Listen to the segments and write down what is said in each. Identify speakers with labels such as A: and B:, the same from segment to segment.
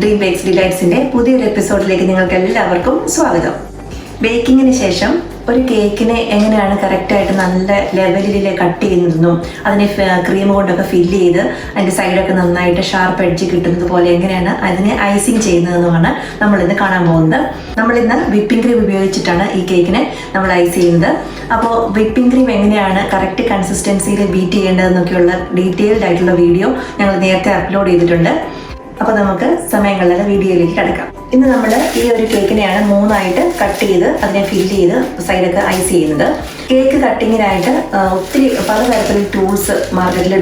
A: DreamBakes Delights-ന്റെ പുതിയൊരു എപ്പിസോഡിലേക്ക് നിങ്ങൾക്ക് എല്ലാവർക്കും സ്വാഗതം. ബേക്കിങ്ങിന് ശേഷം ഒരു കേക്കിനെ എങ്ങനെയാണ് കറക്റ്റായിട്ട് നല്ല ലെവലിൽ കട്ട് ചെയ്യുന്നതെന്നും അതിനെ ക്രീം കൊണ്ടൊക്കെ ഫില്ല് ചെയ്ത് അതിൻ്റെ സൈഡൊക്കെ നന്നായിട്ട് ഷാർപ്പ് എഡ്ജ് കിട്ടുന്നത് പോലെ എങ്ങനെയാണ് അതിനെ ഐസിങ് ചെയ്യുന്നതെന്നുമാണ് നമ്മളിന്ന് കാണാൻ പോകുന്നത്. നമ്മളിന്ന് വിപ്പിംഗ് ക്രീം ഉപയോഗിച്ചിട്ടാണ് ഈ കേക്കിനെ നമ്മൾ ഐസ് ചെയ്യുന്നത്. അപ്പോൾ വിപ്പിംഗ് ക്രീം എങ്ങനെയാണ് കറക്റ്റ് കൺസിസ്റ്റൻസിയിൽ ബീറ്റ് ചെയ്യേണ്ടതെന്നൊക്കെയുള്ള ഡീറ്റെയിൽഡ് ആയിട്ടുള്ള വീഡിയോ ഞങ്ങൾ നേരത്തെ അപ്ലോഡ് ചെയ്തിട്ടുണ്ട്. അപ്പോൾ നമുക്ക് സമയങ്ങളിൽ വീഡിയോയിലേക്ക് കിടക്കാം. ഇന്ന് നമ്മൾ ഈ ഒരു കേക്കിനെയാണ് 3 ആയിട്ട് കട്ട് ചെയ്ത് അതിനെ ഫില്ല് ചെയ്ത് സൈഡൊക്കെ ഐസ് ചെയ്യുന്നത്. കേക്ക് കട്ടിങ്ങിനായിട്ട് ഒത്തിരി പലതരത്തിലുള്ള ടൂൾസ് മാർക്കറ്റിൽ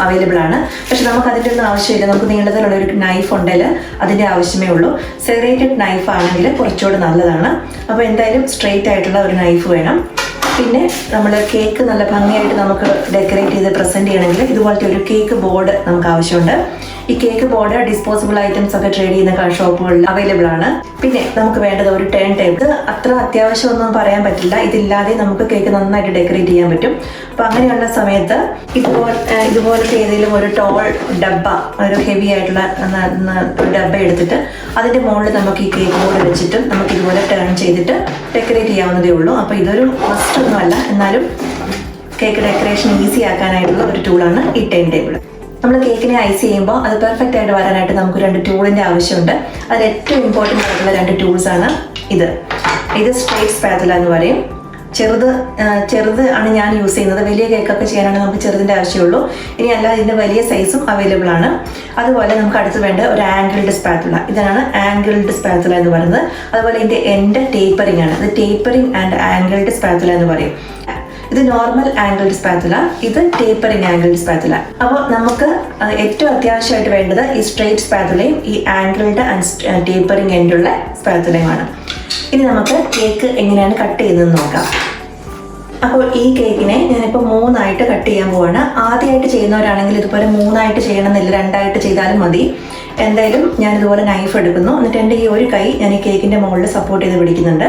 A: അവൈലബിൾ ആണ്. പക്ഷെ നമുക്ക് അതിൻ്റെ ഒന്നും ആവശ്യമില്ല. നമുക്ക് നീളത്തിലുള്ള ഒരു നൈഫ് ഉണ്ടെങ്കിൽ അതിൻ്റെ ആവശ്യമേ ഉള്ളൂ. സെറേറ്റഡ് നൈഫ് ആണെങ്കിൽ കുറച്ചുകൂടി നല്ലതാണ്. അപ്പോൾ എന്തായാലും സ്ട്രെയിറ്റ് ആയിട്ടുള്ള ഒരു നൈഫ് വേണം. പിന്നെ നമ്മൾ കേക്ക് നല്ല ഭംഗിയായിട്ട് നമുക്ക് ഡെക്കറേറ്റ് ചെയ്ത് പ്രസൻറ്റ് ചെയ്യണമെങ്കിൽ ഇതുപോലത്തെ ഒരു കേക്ക് ബോർഡ് നമുക്ക് ആവശ്യമുണ്ട്. ഈ കേക്ക് ബോർഡ് ഡിസ്പോസിബിൾ ഐറ്റംസ് ഒക്കെ ട്രേഡ് ചെയ്യുന്ന ഷോപ്പുകളിൽ അവൈലബിൾ ആണ്. പിന്നെ നമുക്ക് വേണ്ടത് ഒരു ടേൺ ടേബിൾ. അത്ര അത്യാവശ്യമൊന്നും പറയാൻ പറ്റില്ല. ഇതില്ലാതെ നമുക്ക് കേക്ക് നന്നായിട്ട് ഡെക്കറേറ്റ് ചെയ്യാൻ പറ്റും. അപ്പോൾ അങ്ങനെയുള്ള സമയത്ത് ഇതുപോലത്തെ ഏതെങ്കിലും ഒരു ടോൾ ഡബ്ബ, ഒരു ഹെവി ആയിട്ടുള്ള ഡബ്ബ എടുത്തിട്ട് അതിൻ്റെ മുകളിൽ നമുക്ക് ഈ കേക്ക് ബോർഡ് വെച്ചിട്ട് നമുക്ക് ഇതുപോലെ ടേൺ ചെയ്തിട്ട് ഡെക്കറേറ്റ് ചെയ്യാവുന്നതേ ഉള്ളൂ. അപ്പോൾ ഇതൊരു മസ്റ്റ് ഒന്നുമല്ല, എന്നാലും കേക്ക് ഡെക്കറേഷൻ ഈസി ആക്കാനായിട്ടുള്ള ഒരു ടൂളാണ് ഈ ടേൺ ടേബിൾ. നമ്മൾ കേക്കിനെ ഐസ് ചെയ്യുമ്പോൾ അത് പെർഫെക്റ്റ് ആയിട്ട് വരാനായിട്ട് നമുക്ക് 2 ടൂളിൻ്റെ ആവശ്യമുണ്ട്. അതിൽ ഏറ്റവും ഇമ്പോർട്ടൻ്റ് ആയിട്ടുള്ള 2 ടൂൾസാണ് ഇത് സ്ട്രേറ്റ് സ്പാറ്റുല എന്ന് പറയും. ചെറുത് ആണ് ഞാൻ യൂസ് ചെയ്യുന്നത്. വലിയ കേക്കൊക്കെ ചെയ്യാനാണെങ്കിൽ നമുക്ക് ചെറുതിൻ്റെ ആവശ്യമുള്ളൂ. ഇനി അല്ല, ഇതിൻ്റെ വലിയ സൈസും അവൈലബിൾ ആണ്. അതുപോലെ നമുക്ക് അടുത്ത് വേണ്ട ഒരു ആംഗിൾഡ് സ്പാറ്റുല. ഇതാണ് ആംഗിൾഡ് സ്പാറ്റുല എന്ന് പറയുന്നത്. അതുപോലെ ഇതിൻ്റെ എൻഡ് ടേപ്പറിംഗ് ആണ്. ഇത് ടേപ്പറിംഗ് ആൻഡ് ആംഗിൾഡ് സ്പാറ്റുല എന്ന് പറയും. ഇത് നോർമൽ ആംഗിൾഡ് സ്പാറ്റുല, ഇത് ടേപ്പറിംഗ് ആംഗിൾഡ് സ്പാറ്റുല. അപ്പോൾ നമുക്ക് ഏറ്റവും അത്യാവശ്യമായിട്ട് വേണ്ടത് ഈ സ്ട്രെയിറ്റ് സ്പാറ്റുലയും ഈ ആംഗിൾഡ് ആൻഡ് ടേപ്പറിംഗ് എൻഡുള്ള സ്പാറ്റുലയുമാണ്. ഇനി നമുക്ക് കേക്ക് എങ്ങനെയാണ് കട്ട് ചെയ്യുന്നതെന്ന് നോക്കാം. അപ്പോൾ ഈ കേക്കിനെ ഞാനിപ്പോൾ 3 ആയിട്ട് കട്ട് ചെയ്യാൻ പോവാണ്. ആദ്യമായിട്ട് ചെയ്യുന്നവരാണെങ്കിൽ ഇതുപോലെ 3 ആയിട്ട് ചെയ്യണമെന്നില്ല, 2 ആയിട്ട് ചെയ്താലും മതി. എന്തായാലും ഞാനിതുപോലെ നൈഫ് എടുക്കുന്നു. എന്നിട്ട് എൻ്റെ ഈ ഒരു കൈ ഞാൻ ഈ കേക്കിൻ്റെ മുകളിൽ സപ്പോർട്ട് ചെയ്ത് പിടിക്കുന്നുണ്ട്.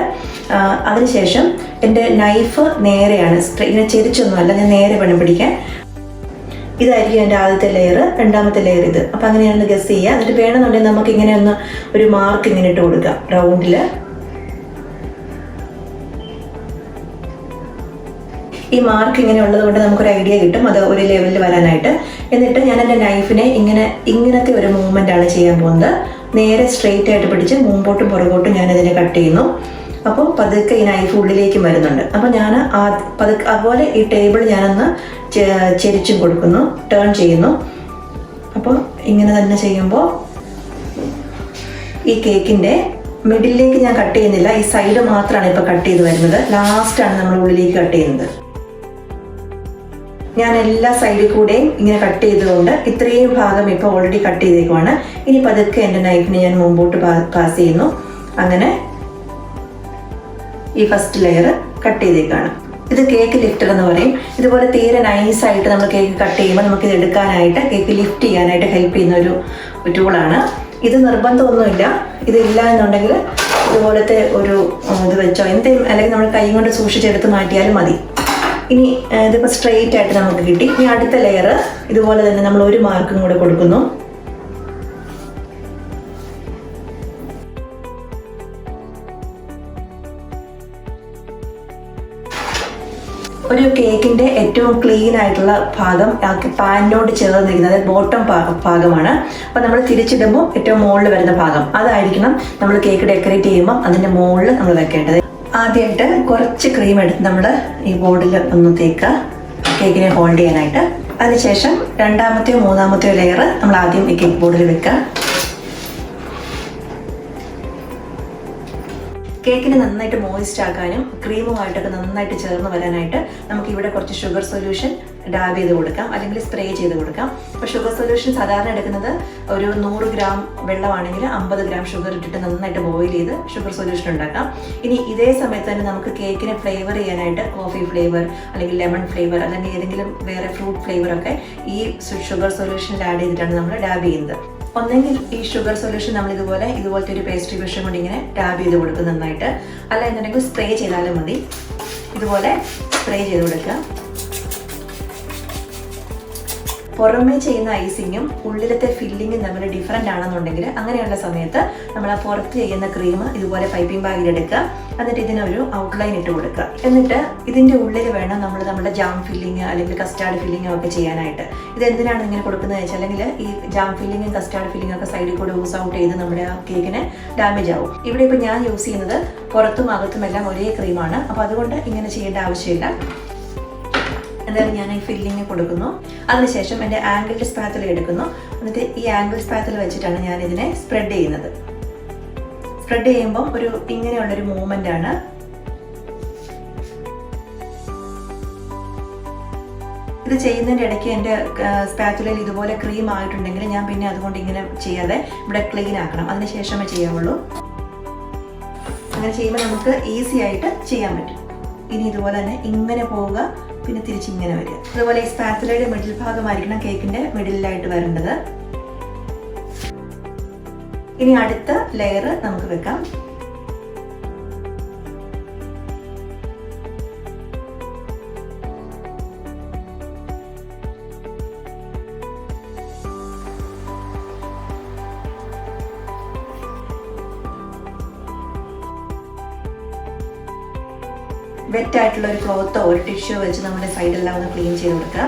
A: അതിനുശേഷം എൻ്റെ നൈഫ് നേരെയാണ്, ഇങ്ങനെ ചെരിച്ചൊന്നുമല്ല, ഞാൻ നേരെ വേണം പിടിക്കാൻ. ഇതായിരിക്കും എൻ്റെ ആദ്യത്തെ ലെയർ, രണ്ടാമത്തെ ലെയർ ഇത്. അപ്പം അങ്ങനെയാണെന്ന് ഗസ് ചെയ്യുക. എന്നിട്ട് വേണമെന്നുണ്ടെങ്കിൽ നമുക്ക് ഇങ്ങനെ ഒന്ന് ഒരു മാർക്ക് ഇങ്ങനെ ഇട്ട് കൊടുക്കാം റൗണ്ടിൽ. ഈ മാർക്ക് ഇങ്ങനെ ഉള്ളത് കൊണ്ട് നമുക്കൊരു ഐഡിയ കിട്ടും അത് ഒരു ലെവലിൽ വരാനായിട്ട്. എന്നിട്ട് ഞാൻ എൻ്റെ നൈഫിനെ ഇങ്ങനത്തെ ഒരു മൂവ്മെൻ്റ് ആണ് ചെയ്യാൻ പോകുന്നത്. നേരെ സ്ട്രെയിറ്റ് ആയിട്ട് പിടിച്ച് മുമ്പോട്ടും പുറകോട്ടും ഞാനതിനെ കട്ട് ചെയ്യുന്നു. അപ്പോൾ പതുക്കെ ഈ നൈഫ് ഉള്ളിലേക്കും വരുന്നുണ്ട്. അപ്പോൾ ഞാൻ അതുപോലെ ഈ ടേബിൾ ഞാനൊന്ന് ചെരിച്ചും കൊടുക്കുന്നു, ടേൺ ചെയ്യുന്നു. അപ്പോൾ ഇങ്ങനെ തന്നെ ചെയ്യുമ്പോൾ ഈ കേക്കിൻ്റെ മിഡിലേക്ക് ഞാൻ കട്ട് ചെയ്യുന്നില്ല, ഈ സൈഡ് മാത്രമാണ് ഇപ്പോൾ കട്ട് ചെയ്ത് വരുന്നത്. ലാസ്റ്റാണ് നമ്മൾ ഉള്ളിലേക്ക് കട്ട് ചെയ്യുന്നത്. ഞാൻ എല്ലാ സൈഡിൽ കൂടെയും ഇങ്ങനെ കട്ട് ചെയ്തുകൊണ്ട് ഇത്രയും ഭാഗം ഇപ്പോൾ ഓൾറെഡി കട്ട് ചെയ്തേക്കുവാണ്. ഇനി പതുക്കെ എൻ്റെ നൈഫിനെ ഞാൻ മുമ്പോട്ട് പാസ് ചെയ്യുന്നു. അങ്ങനെ ഈ ഫസ്റ്റ് ലെയർ കട്ട് ചെയ്തേക്കാണ്. ഇത് കേക്ക് ലിഫ്റ്റർ എന്ന് പറയും. ഇതുപോലെ തീരെ നൈസായിട്ട് നമ്മൾ കേക്ക് കട്ട് ചെയ്യുമ്പോൾ നമുക്കിത് എടുക്കാനായിട്ട്, കേക്ക് ലിഫ്റ്റ് ചെയ്യാനായിട്ട് ഹെൽപ്പ് ചെയ്യുന്ന ഒരു ടൂളാണ്. ഇത് നിർബന്ധമൊന്നുമില്ല. ഇതില്ല എന്നുണ്ടെങ്കിൽ ഇതുപോലത്തെ ഒരു ഇത് വെച്ചോ എന്തെങ്കിലും, അല്ലെങ്കിൽ നമ്മൾ കൈ കൊണ്ട് സൂക്ഷിച്ചെടുത്ത് മാറ്റിയാലും മതി. ഇനി ഇതിപ്പോൾ സ്ട്രെയിറ്റ് ആയിട്ട് നമുക്ക് കിട്ടി. ഇനി അടുത്ത ലെയർ ഇതുപോലെ തന്നെ നമ്മൾ ഒരു മാർക്കും കൂടെ കൊടുക്കുന്നു. ഒരു കേക്കിൻ്റെ ഏറ്റവും ക്ലീൻ ആയിട്ടുള്ള ഭാഗം പാനിനോട് ചേർന്നിരിക്കുന്നത് ബോട്ടം ഭാഗമാണ്. അപ്പോൾ നമ്മൾ തിരിച്ചിടുമ്പോൾ ഏറ്റവും മുകളിൽ വരുന്ന ഭാഗം അതായിരിക്കണം നമ്മൾ കേക്ക് ഡെക്കറേറ്റ് ചെയ്യുമ്പോൾ അതിൻ്റെ മുകളിൽ നമ്മൾ വെക്കേണ്ടത്. ആദ്യമായിട്ട് കുറച്ച് ക്രീം എടുത്ത് നമ്മൾ ഈ ബോർഡിൽ ഒന്ന് തേക്കുക കേക്കിനെ ഹോൾഡ് ചെയ്യാനായിട്ട്. അതിനുശേഷം 2ാമത്തെയോ 3ാമത്തെയോ ലെയർ നമ്മൾ ആദ്യം ഈ കേക്ക് ബോർഡിൽ വെക്കുക. കേക്കിനെ നന്നായിട്ട് മോയിസ്റ്റ് ആക്കാനും ക്രീമുമായിട്ടൊക്കെ നന്നായിട്ട് ചേർന്ന് വരാനായിട്ട് നമുക്ക് ഇവിടെ കുറച്ച് ഷുഗർ സൊല്യൂഷൻ ഡാബ് ചെയ്ത് കൊടുക്കാം, അല്ലെങ്കിൽ സ്പ്രേ ചെയ്ത് കൊടുക്കാം. അപ്പോൾ ഷുഗർ സൊല്യൂഷൻ സാധാരണ എടുക്കുന്നത് ഒരു 100 ഗ്രാം വെള്ളമാണെങ്കിൽ 50 ഗ്രാം ഷുഗർ ഇട്ടിട്ട് നന്നായിട്ട് ബോയിൽ ചെയ്ത് ഷുഗർ സൊല്യൂഷൻ ഉണ്ടാക്കാം. ഇനി ഇതേ സമയത്ത് തന്നെ നമുക്ക് കേക്കിനെ ഫ്ലേവർ ചെയ്യാനായിട്ട് കോഫി ഫ്ലേവർ, അല്ലെങ്കിൽ ലെമൺ ഫ്ലേവർ, അല്ലെങ്കിൽ ഏതെങ്കിലും വേറെ ഫ്രൂട്ട് ഫ്ലേവറൊക്കെ ഈ ഷുഗർ സൊല്യൂഷനിൽ ആഡ് ചെയ്തിട്ടാണ് നമ്മൾ ഡാബ് ചെയ്യുന്നത്. ഒന്നെങ്കിൽ ഈ ഷുഗർ സൊല്യൂഷൻ നമ്മൾ ഇതുപോലത്തെ ഒരു പേസ്ട്രി ബ്രഷ് കൊണ്ട് ഇങ്ങനെ ഡാബ് ചെയ്ത് കൊടുക്കും നന്നായിട്ട്, അല്ല എന്നുണ്ടെങ്കിൽ സ്പ്രേ ചെയ്താലും മതി. ഇതുപോലെ സ്പ്രേ ചെയ്ത് കൊടുക്കുക. പുറമേ ചെയ്യുന്ന ഐസിങ്ങും ഉള്ളിലത്തെ ഫില്ലിങ്ങും തമ്മിൽ ഡിഫറൻ്റ് ആണെന്നുണ്ടെങ്കിൽ അങ്ങനെയുള്ള സമയത്ത് നമ്മൾ ആ പുറത്ത് ചെയ്യുന്ന ക്രീം ഇതുപോലെ പൈപ്പിംഗ് ബാഗിൽ എടുക്കുക. എന്നിട്ട് ഇതിനൊരു ഔട്ട്ലൈൻ ഇട്ട് കൊടുക്കുക. എന്നിട്ട് ഇതിൻ്റെ ഉള്ളിൽ വേണം നമ്മൾ നമ്മുടെ ജാം ഫില്ലിങ് അല്ലെങ്കിൽ കസ്റ്റാർഡ് ഫില്ലിങ്ങും ഒക്കെ ചെയ്യാനായിട്ട്. ഇത് എന്തിനാണ് ഇങ്ങനെ കൊടുക്കുന്നത് വെച്ചാൽ, അല്ലെങ്കിൽ ഈ ജാം ഫില്ലിങ്ങും കസ്റ്റാർഡ് ഫില്ലിങ്ങും ഒക്കെ സൈഡിൽ കൂടെ യൂസ് ഔട്ട് ചെയ്ത് നമ്മുടെ ആ കേക്കിന് ഡാമേജ് ആവും. ഇവിടെ ഇപ്പോൾ ഞാൻ യൂസ് ചെയ്യുന്നത് പുറത്തും അകത്തും എല്ലാം ഒരേ ക്രീമാണ്. അപ്പോൾ അതുകൊണ്ട് ഇങ്ങനെ ചെയ്യേണ്ട ആവശ്യമില്ല. എന്തായാലും ഞാൻ ഈ ഫില്ലിങ് കൊടുക്കുന്നു. അതിനുശേഷം എൻ്റെ ആംഗിൾഡ് സ്പാത്തുല എടുക്കുന്നു. എന്നിട്ട് ഈ ആംഗിൾ സ്പാത്തുല വെച്ചിട്ടാണ് ഞാൻ ഇതിനെ സ്പ്രെഡ് ചെയ്യുന്നത്. സ്പ്രെഡ് ചെയ്യുമ്പം ഒരു ഇങ്ങനെയുള്ളൊരു മൂവ്മെൻ്റ് ആണ്. ഇത് ചെയ്യുന്നതിൻ്റെ ഇടയ്ക്ക് എൻ്റെ സ്പാത്തുലയിൽ ഇതുപോലെ ക്രീം ആയിട്ടുണ്ടെങ്കിൽ ഞാൻ പിന്നെ അതുകൊണ്ട് ഇങ്ങനെ ചെയ്യാതെ ഇവിടെ ക്ലീൻ ആക്കണം. അതിനുശേഷമേ ചെയ്യാവുള്ളൂ. അങ്ങനെ ചെയ്യുമ്പോൾ നമുക്ക് ഈസി ആയിട്ട് ചെയ്യാൻ പറ്റും. ഇനി ഇതുപോലെ തന്നെ ഇങ്ങനെ പോവുക, പിന്നെ തിരിച്ചിങ്ങനെ വരിക. അതുപോലെ ഈ സ്പാത്തുലയുടെ മിഡിൽ ഭാഗമായിരിക്കണം കേക്കിൻ്റെ മിഡിലായിട്ട് വരേണ്ടത്. ഇനി അടുത്ത ലെയർ നമുക്ക് വെക്കാം. വെറ്റായിട്ടുള്ള ഒരു ക്ലോത്തോ ഒരു ടിഷ്യൂ വെച്ച് നമ്മുടെ സൈഡെല്ലാം ഒന്ന് ക്ലീൻ ചെയ്ത് കൊടുക്കുക.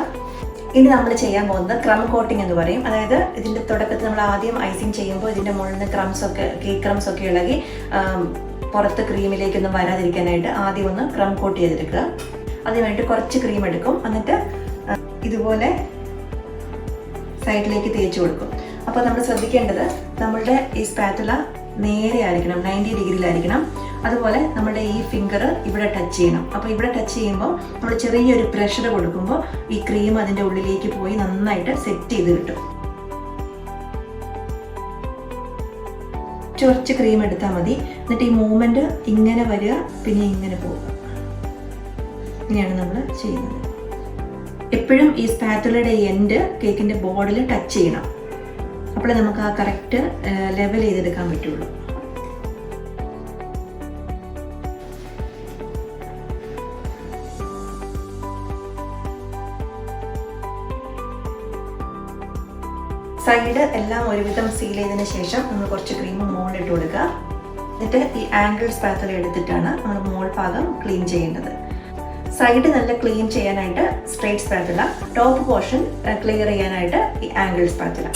A: ഇനി നമ്മൾ ചെയ്യാൻ പോകുന്നത് ക്രം കോട്ടിംഗ് എന്ന് പറയും. അതായത് ഇതിൻ്റെ തുടക്കത്തിൽ നമ്മൾ ആദ്യം ഐസിങ് ചെയ്യുമ്പോൾ ഇതിൻ്റെ മുകളിൽ നിന്ന് കേക്ക് ക്രംസ് ഒക്കെ ഇളകി പുറത്ത് ക്രീമിലേക്കൊന്നും വരാതിരിക്കാനായിട്ട് ആദ്യം ഒന്ന് ക്രം കോട്ട് ചെയ്തെടുക്കുക. അതിനുവേണ്ടി കുറച്ച് ക്രീം എടുക്കും. എന്നിട്ട് ഇതുപോലെ സൈഡിലേക്ക് തേച്ച് കൊടുക്കും. അപ്പോൾ നമ്മൾ ശ്രദ്ധിക്കേണ്ടത് നമ്മളുടെ ഈ സ്പാത്തുല നേരെ ആയിരിക്കണം, 90 ഡിഗ്രിയിലായിരിക്കണം. അതുപോലെ നമ്മുടെ ഈ ഫിംഗർ ഇവിടെ ടച്ച് ചെയ്യണം. അപ്പോൾ ഇവിടെ ടച്ച് ചെയ്യുമ്പോൾ നമ്മൾ ചെറിയൊരു പ്രഷർ കൊടുക്കുമ്പോൾ ഈ ക്രീം അതിൻ്റെ ഉള്ളിലേക്ക് പോയി നന്നായിട്ട് സെറ്റ് ചെയ്ത് കിട്ടും. കുറച്ച് ക്രീം എടുത്താൽ മതി. എന്നിട്ട് ഈ മൂവ്മെൻറ്റ് ഇങ്ങനെ വരിക, പിന്നെ ഇങ്ങനെ പോവുക. ഇങ്ങനെയാണ് നമ്മൾ ചെയ്യുന്നത്. എപ്പോഴും ഈ സ്പാത്തുലയുടെ എൻഡ് കേക്കിൻ്റെ ബോർഡിൽ ടച്ച് ചെയ്യണം. അപ്പോഴേ നമുക്ക് ആ കറക്റ്റ് ലെവൽ ചെയ്തെടുക്കാൻ പറ്റുള്ളൂ. സൈഡ് എല്ലാം ഒരുവിധം സീൽ ചെയ്തതിന് ശേഷം നമ്മൾ കുറച്ച് ക്രീം മുകളിലിട്ട് കൊടുക്കുക. എന്നിട്ട് ഈ ആംഗിൾ സ്പാത്തുല എടുത്തിട്ടാണ് നമ്മൾ മോൾ ഭാഗം ക്ലീൻ ചെയ്യേണ്ടത്. സൈഡ് നല്ല ക്ലീൻ ചെയ്യാനായിട്ട് സ്ട്രെയിറ്റ് സ്പാത്തുല, ടോപ്പ് പോർഷൻ ക്ലിയർ ചെയ്യാനായിട്ട് ഈ ആംഗിൾ സ്പാത്തുല.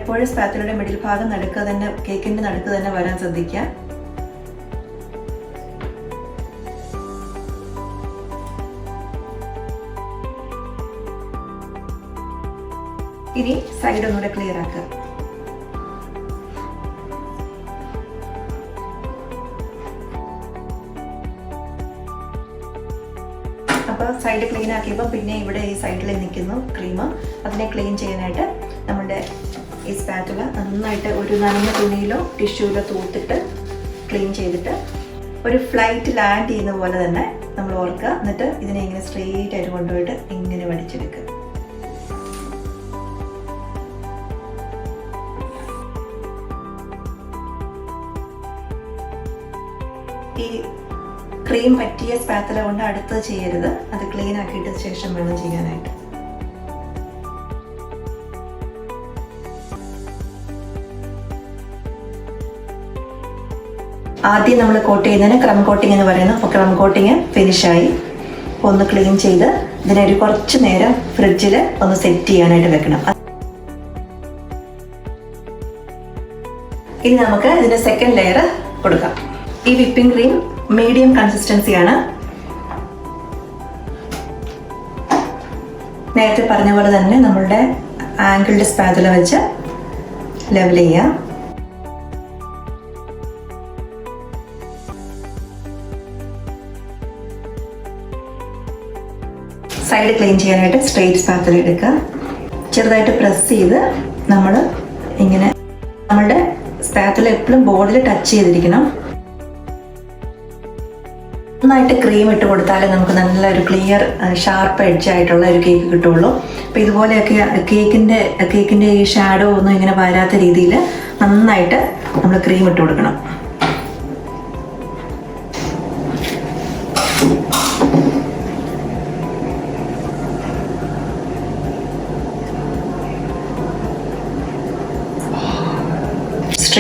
A: എപ്പോഴും സ്പാത്തുലയുടെ മിഡിൽ ഭാഗം നടുക്ക് തന്നെ, കേക്കിന്റെ നടുക്ക് തന്നെ വരാൻ ശ്രദ്ധിക്കുക. ഇനി സൈഡ് ഒന്നുകൂടെ ക്ലിയർ ആക്കുക. അപ്പോൾ സൈഡ് ക്ലീൻ ആക്കിയപ്പോൾ പിന്നെ ഇവിടെ ഈ സൈഡിൽ നിൽക്കുന്നു ക്രീം. അതിനെ ക്ലീൻ ചെയ്യാനായിട്ട് നമ്മുടെ ഈ സ്പാറ്റുല നന്നായിട്ട് ഒരു നനഞ്ഞ തുണിയിലോ ടിഷ്യൂയിലോ തൂത്തിട്ട് ക്ലീൻ ചെയ്തിട്ട് ഒരു ഫ്ലൈറ്റ് ലാൻഡ് ചെയ്യുന്ന പോലെ തന്നെ നമ്മൾ ഓർക്കുക. എന്നിട്ട് ഇതിനെ ഇങ്ങനെ സ്ട്രെയിറ്റ് ആയിട്ട് കൊണ്ടുപോയിട്ട് ഇങ്ങനെ വടിച്ചെടുക്കുക. ഈ ക്രീം പറ്റിയ സ്പാത്തുല കൊണ്ട് അടുത്തത് ചെയ്യരുത്. അത് ക്ലീൻ ആക്കിയിട്ട് ശേഷം വേണം ചെയ്യാനായിട്ട്. ആദ്യം നമ്മൾ കോട്ട് ചെയ്യുന്നതിന് ക്രം കോട്ടിംഗ് എന്ന് പറയുന്നു. അപ്പോൾ ക്രം കോട്ടിങ് ഫിനിഷായി. ഒന്ന് ക്ലീൻ ചെയ്ത് ഇതിനൊരു കുറച്ച് നേരം ഫ്രിഡ്ജിൽ ഒന്ന് സെറ്റ് ചെയ്യാനായിട്ട് വെക്കണം. ഇനി നമുക്ക് ഇതിൻ്റെ സെക്കൻഡ് ലെയർ കൊടുക്കാം. ഈ വിപ്പിംഗ് ക്രീം മീഡിയം കൺസിസ്റ്റൻസിയാണ്. നേരത്തെ പറഞ്ഞ പോലെ തന്നെ നമ്മളുടെ ആംഗിൾഡ് സ്പാത്തുല വെച്ച് ലെവൽ ചെയ്യുക. സൈഡ് ക്ലീൻ ചെയ്യാനായിട്ട് സ്ട്രെയിറ്റ് സ്പാത്തുല എടുക്കുക. ചെറുതായിട്ട് പ്രസ് ചെയ്ത് നമ്മൾ ഇങ്ങനെ, നമ്മളുടെ സ്പാത്തുല എപ്പോഴും ബോർഡിൽ ടച്ച് ചെയ്തിരിക്കണം. നന്നായിട്ട് ക്രീം ഇട്ട് കൊടുത്താലേ നമുക്ക് നല്ലൊരു ക്ലിയർ ഷാർപ്പ് എഡ്ജ് ആയിട്ടുള്ള ഒരു കേക്ക് കിട്ടുള്ളൂ. അപ്പോൾ ഇതുപോലെയൊക്കെ കേക്കിൻ്റെ ഈ ഷാഡോ ഒന്നും ഇങ്ങനെ വരാത്ത രീതിയിൽ നന്നായിട്ട് നമ്മൾ ക്രീം ഇട്ട് കൊടുക്കണം.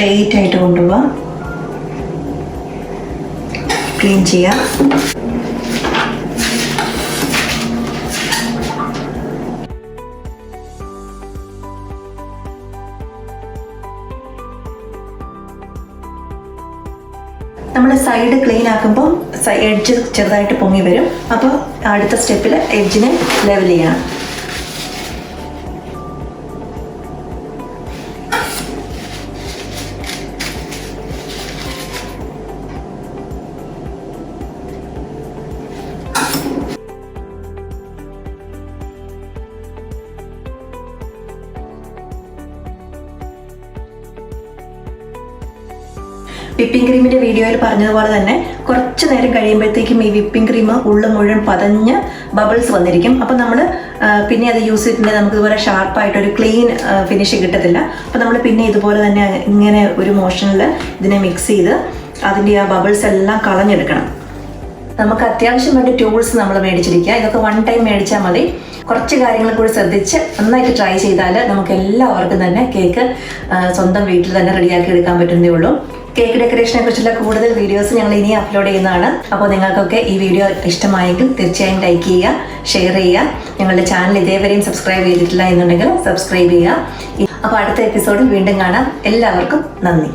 A: സ്ട്രെയിറ്റ് ആയിട്ട് കൊണ്ടുപോവാം. ക്ലീൻ ചെയ്യാം. നമ്മൾ സൈഡ് ക്ലീൻ ആക്കുമ്പോൾ എഡ്ജ് ചെറുതായിട്ട് പൊങ്ങി വരും. അപ്പോൾ അടുത്ത സ്റ്റെപ്പിൽ എഡ്ജിനെ ലെവൽ ചെയ്യണം. വിപ്പിംഗ് ക്രീമിൻ്റെ വീഡിയോയിൽ പറഞ്ഞതുപോലെ തന്നെ കുറച്ച് നേരം കഴിയുമ്പോഴത്തേക്കും ഈ വിപ്പിംഗ് ക്രീം ഉള്ളു മുഴുവൻ പതഞ്ഞ് ബബിൾസ് വന്നിരിക്കും. അപ്പോൾ നമ്മൾ പിന്നെ അത് യൂസ് ചെയ്തിട്ടുണ്ടെങ്കിൽ നമുക്ക് ഇതുപോലെ ഷാർപ്പായിട്ടൊരു ക്ലീൻ ഫിനിഷ് കിട്ടത്തില്ല. അപ്പോൾ നമ്മൾ പിന്നെ ഇതുപോലെ തന്നെ ഇങ്ങനെ ഒരു മോഷനിൽ ഇതിനെ മിക്സ് ചെയ്ത് അതിൻ്റെ ആ ബബിൾസ് എല്ലാം കളഞ്ഞെടുക്കണം. നമുക്ക് അത്യാവശ്യം വേണ്ട ടൂൾസ് നമ്മൾ മേടിച്ചിരിക്കുക. ഇതൊക്കെ വൺ ടൈം മേടിച്ചാൽ മതി. കുറച്ച് കാര്യങ്ങൾ കൂടി ശ്രദ്ധിച്ച് നന്നായിട്ട് ട്രൈ ചെയ്താൽ നമുക്ക് എല്ലാവർക്കും തന്നെ കേക്ക് സ്വന്തം വീട്ടിൽ തന്നെ റെഡിയാക്കി എടുക്കാൻ പറ്റുന്നേ ഉള്ളൂ. കേക്ക് ഡെക്കറേഷനെ കുറിച്ചുള്ള കൂടുതൽ വീഡിയോസ് ഞങ്ങൾ ഇനി അപ്ലോഡ് ചെയ്യുന്നതാണ്. അപ്പോൾ നിങ്ങൾക്കൊക്കെ ഈ വീഡിയോ ഇഷ്ടമായെങ്കിൽ തീർച്ചയായും ലൈക്ക് ചെയ്യുക, ഷെയർ ചെയ്യുക. ഞങ്ങളുടെ ചാനൽ ഇതേവരെയും സബ്സ്ക്രൈബ് ചെയ്തിട്ടില്ല എന്നുണ്ടെങ്കിൽ സബ്സ്ക്രൈബ് ചെയ്യുക. അപ്പോൾ അടുത്ത എപ്പിസോഡിൽ വീണ്ടും കാണാം. എല്ലാവർക്കും നന്ദി.